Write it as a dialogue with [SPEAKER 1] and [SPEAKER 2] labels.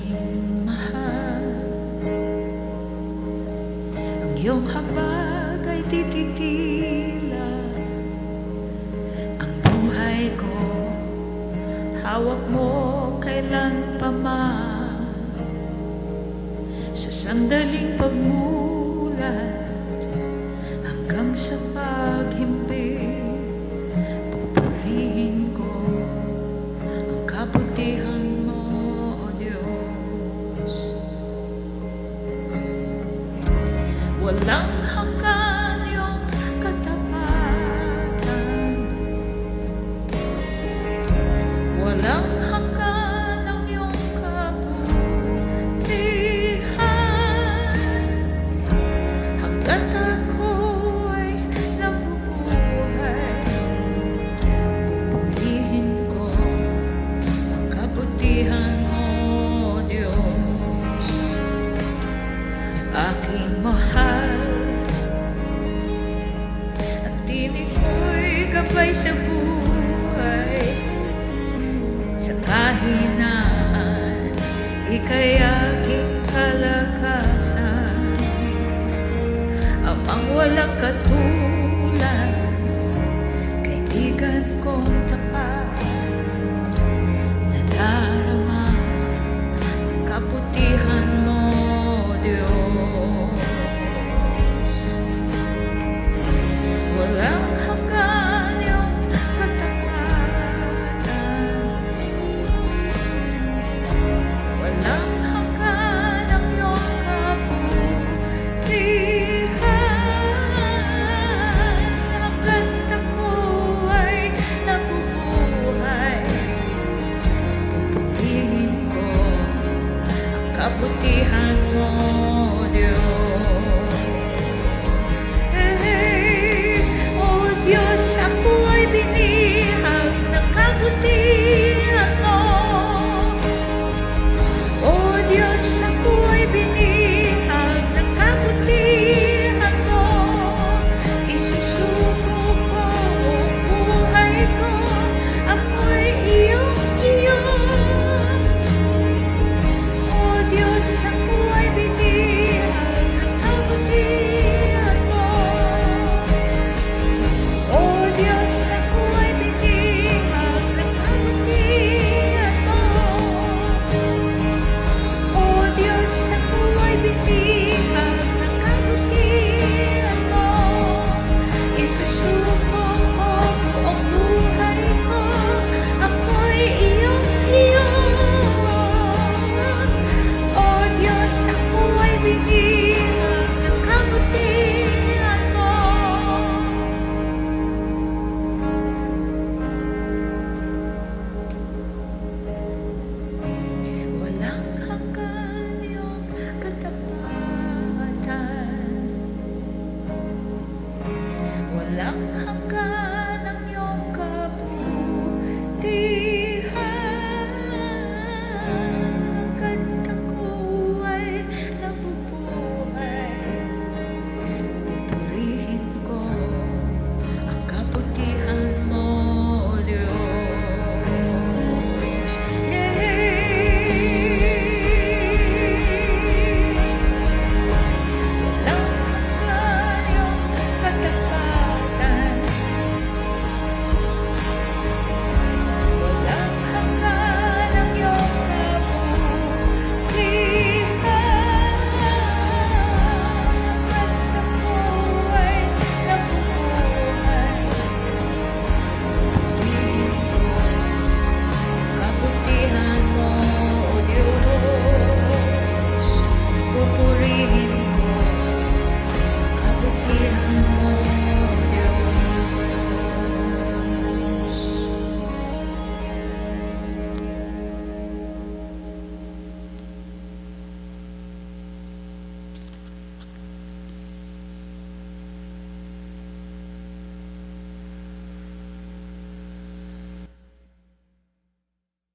[SPEAKER 1] aking mahal. Ang iyong habag ay tititila. Ang buhay ko hawak mo kailan pa man. Sa sandaling pagmulat hanggang sa paghimpit, pupurihin ko ang kabutihan mo, O Diyos. Walang hanggan iyong katapatan, walang hanggan ang iyong kabutihan. Hanggat ako'y nabubuhay, pupurihin ko ang kabutihan mo, Diyos. Aking mahal, ang tinig mo'y gabay sa buhay.